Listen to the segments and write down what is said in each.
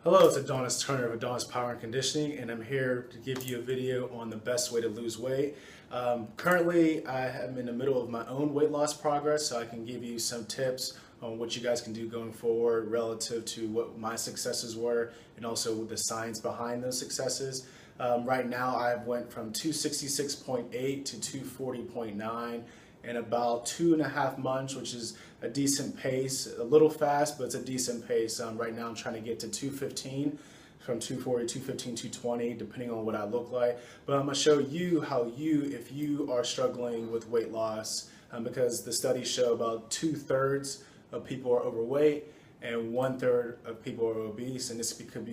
Hello, it's Adonis Turner of Adonis Power and Conditioning, and I'm here to give you a video on the best way to lose weight. Currently, I am in the middle of my own weight loss progress, so I can give you some tips on what you guys can do going forward relative to what my successes were and also the science behind those successes. Right now, I went from 266.8 to 240.9 in about 2.5 months, which is a decent pace. A little fast, but it's a decent pace. Right now I'm trying to get to 215, from 240, 215, 220, depending on what I look like. But I'm gonna show you how if you are struggling with weight loss, because the studies show about 2/3 of people are overweight and 1/3 of people are obese, and this could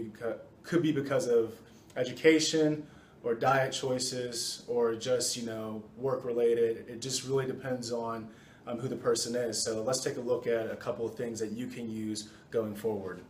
be because of education or diet choices or just work related. It just really depends on who the person is. So let's take a look at a couple of things that you can use going forward.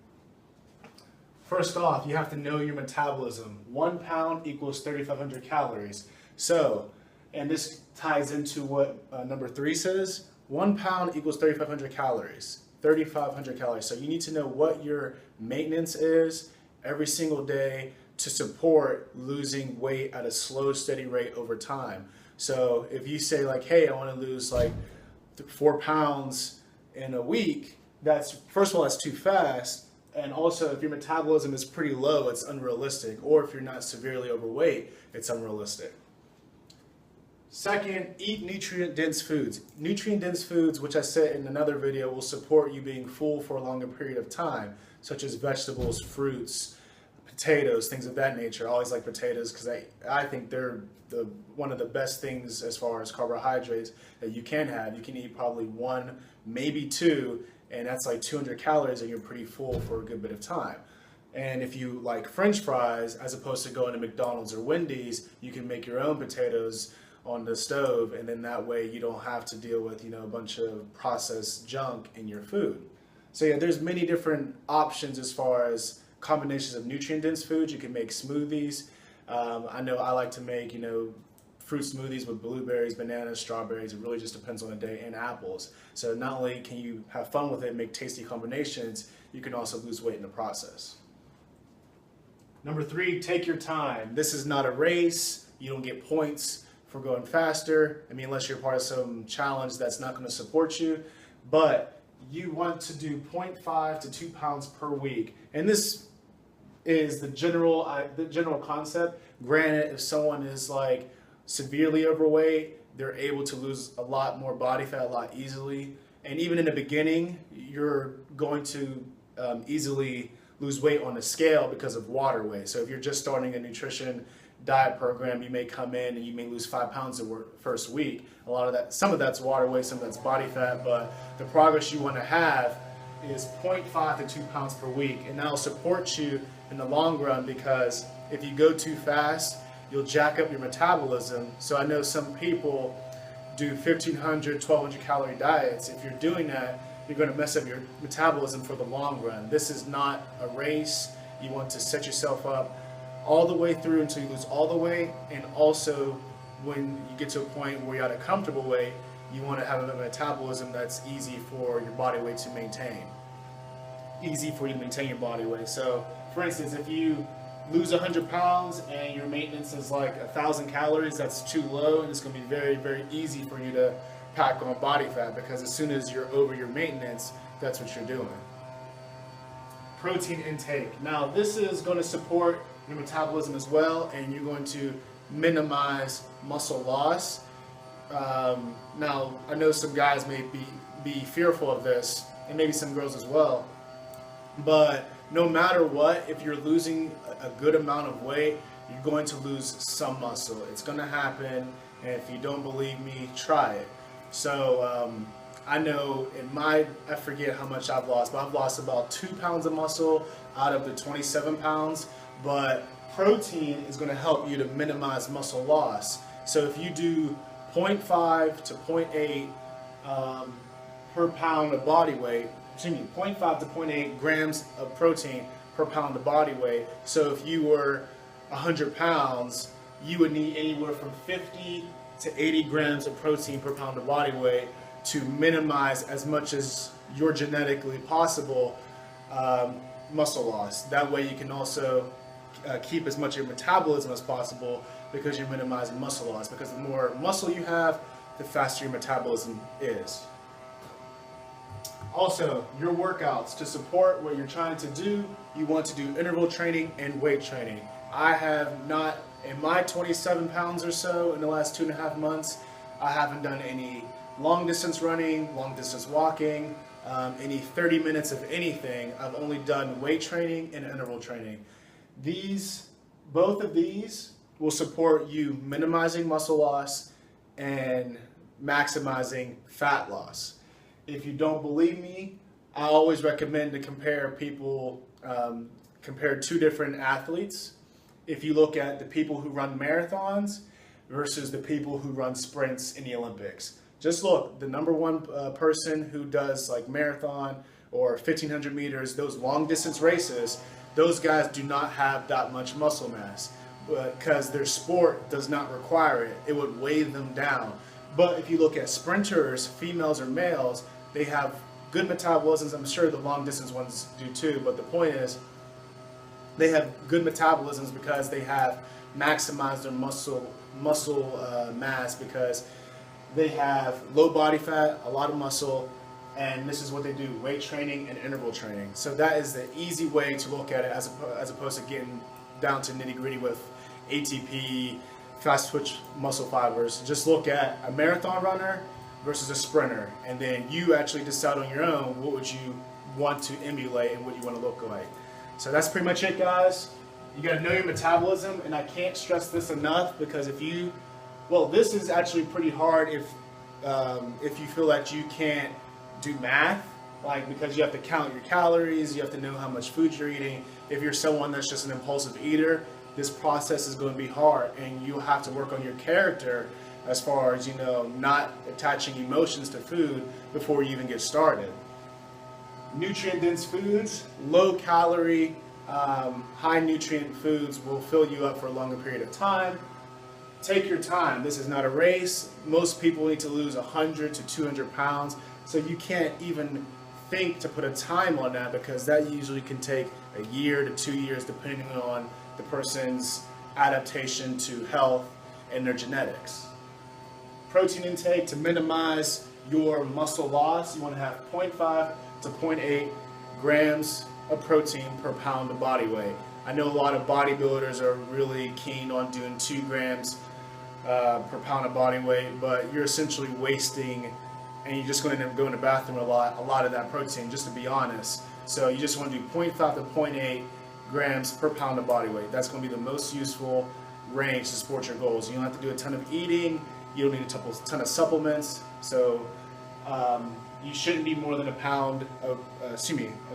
First off, you have to know your metabolism. 1 pound equals 3,500 calories. So, and this ties into what number 3 says, 1 pound equals 3,500 calories. 3,500 calories. So you need to know what your maintenance is every single day to support losing weight at a slow, steady rate over time. So if you say like, hey, I want to lose like 4 pounds in a week, first of all, that's too fast. And also, if your metabolism is pretty low, it's unrealistic. Or if you're not severely overweight, it's unrealistic. Second, eat nutrient-dense foods. Nutrient-dense foods, which I said in another video, will support you being full for a longer period of time, such as vegetables, fruits, potatoes, things of that nature. I always like potatoes because I think they're one of the best things as far as carbohydrates that you can have. You can eat probably 1, maybe 2, and that's like 200 calories and you're pretty full for a good bit of time. And if you like French fries, as opposed to going to McDonald's or Wendy's, you can make your own potatoes on the stove, and then that way you don't have to deal with a bunch of processed junk in your food. So yeah, there's many different options as far as combinations of nutrient-dense foods. You can make smoothies. I know I like to make, fruit smoothies with blueberries, bananas, strawberries. It really just depends on the day, and apples. So not only can you have fun with it and make tasty combinations, you can also lose weight in the process. Number 3, take your time. This is not a race. You don't get points for going faster. I mean, unless you're part of some challenge that's not going to support you. But you want to do 0.5 to 2 pounds per week. And this is the general concept. Granted, if someone is like severely overweight, they're able to lose a lot more body fat a lot easily. And even in the beginning, you're going to easily lose weight on the scale because of water weight. So if you're just starting a nutrition diet program, you may come in and you may lose 5 pounds the first week. Some of that's water weight, some of that's body fat, but the progress you want to have is 0.5 to 2 pounds per week, and that'll support you in the long run, because if you go too fast, you'll jack up your metabolism. So I know some people do 1,500, 1,200 calorie diets. If you're doing that, you're going to mess up your metabolism for the long run. This is not a race. You want to set yourself up all the way through until you lose all the weight, and also when you get to a point where you're at a comfortable weight, you want to have a metabolism that's easy for your body weight to maintain. Easy for you to maintain your body weight. So for instance, if you lose 100 pounds and your maintenance is like 1,000 calories, that's too low, and it's going to be very, very easy for you to pack on body fat, because as soon as you're over your maintenance, that's what you're doing. Protein intake. Now this is going to support your metabolism as well, and you're going to minimize muscle loss. Now I know some guys may be fearful of this, and maybe some girls as well, but no matter what, if you're losing a good amount of weight, you're going to lose some muscle. It's going to happen, and if you don't believe me, try it. So I know I forget how much I've lost, but I've lost about 2 pounds of muscle out of the 27 pounds, but protein is going to help you to minimize muscle loss. So if you do 0.5 to 0.8 per pound of body weight, 0.5 to 0.8 grams of protein per pound of body weight. So if you were 100 pounds, you would need anywhere from 50 to 80 grams of protein per pound of body weight to minimize as much as you're genetically possible muscle loss. That way you can also keep as much of your metabolism as possible, because you're minimizing muscle loss. Because the more muscle you have, the faster your metabolism is. Also, your workouts to support what you're trying to do, you want to do interval training and weight training. I have not, in my 27 pounds or so in the last 2.5 months, I haven't done any long distance running, long distance walking, any 30 minutes of anything. I've only done weight training and interval training. Both of these will support you minimizing muscle loss and maximizing fat loss. If you don't believe me, I always recommend to compare two different athletes. If you look at the people who run marathons versus the people who run sprints in the Olympics. Just look, the number one person who does like marathon or 1500 meters, those long distance races, those guys do not have that much muscle mass because their sport does not require it. It would weigh them down. But if you look at sprinters, females or males, they have good metabolisms. I'm sure the long distance ones do too, but the point is they have good metabolisms because they have maximized their muscle mass, because they have low body fat, a lot of muscle, and this is what they do: weight training and interval training. So that is the easy way to look at it, as opposed to getting down to nitty gritty with ATP, fast twitch muscle fibers. Just look at a marathon runner versus a sprinter, and then you actually decide on your own what would you want to emulate and what you want to look like. So that's pretty much it, guys. You got to know your metabolism, and I can't stress this enough, because this is actually pretty hard if you feel that you can't do math, because you have to count your calories, you have to know how much food you're eating. If you're someone that's just an impulsive eater, this process is going to be hard, and you'll have to work on your character as far as, not attaching emotions to food before you even get started. Nutrient-dense foods, low-calorie, high-nutrient foods will fill you up for a longer period of time. Take your time. This is not a race. Most people need to lose 100 to 200 pounds, so you can't even think to put a time on that, because that usually can take a year to 2 years, depending on the person's adaptation to health and their genetics. Protein intake to minimize your muscle loss, you want to have 0.5 to 0.8 grams of protein per pound of body weight. I know a lot of bodybuilders are really keen on doing 2 grams per pound of body weight, but you're essentially wasting, and you're just going to go in the bathroom a lot of that protein, just to be honest. So you just want to do 0.5 to 0.8 grams per pound of body weight. That's going to be the most useful range to support your goals. You don't have to do a ton of eating. You don't need a ton of supplements. So you shouldn't need more than a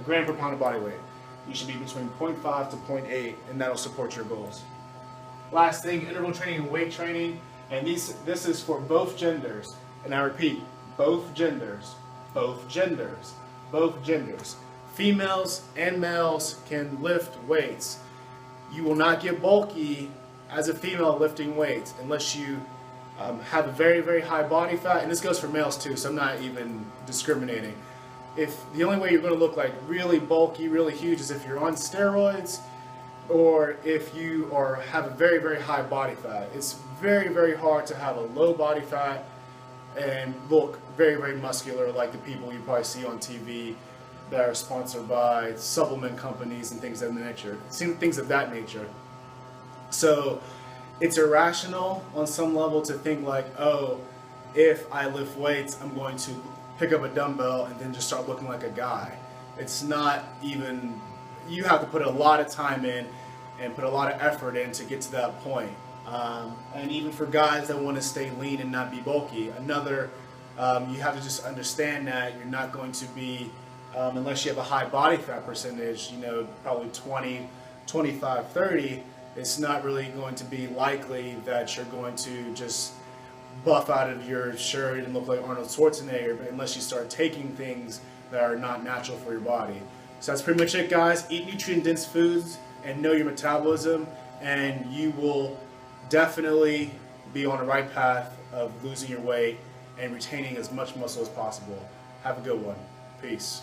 gram per pound of body weight. You should be between 0.5 to 0.8, and that'll support your goals. Last thing, interval training and weight training, and this is for both genders. And I repeat, both genders, both genders, both genders. Females and males can lift weights. You will not get bulky as a female lifting weights unless you have a very, very high body fat, and this goes for males too, so I'm not even discriminating. If the only way you're going to look like really bulky, really huge, is if you're on steroids, or if you have a very, very high body fat. It's very, very hard to have a low body fat and look very, very muscular, like the people you probably see on TV that are sponsored by supplement companies and things of that nature. So it's irrational on some level to think like, oh, if I lift weights, I'm going to pick up a dumbbell and then just start looking like a guy. It's not even, you have to put a lot of time in and put a lot of effort in to get to that point. And even for guys that want to stay lean and not be bulky, you have to just understand that you're not going to be, unless you have a high body fat percentage, probably 20, 25, 30, it's not really going to be likely that you're going to just buff out of your shirt and look like Arnold Schwarzenegger, but unless you start taking things that are not natural for your body. So that's pretty much it, guys. Eat nutrient-dense foods and know your metabolism, and you will definitely be on the right path of losing your weight and retaining as much muscle as possible. Have a good one. Peace.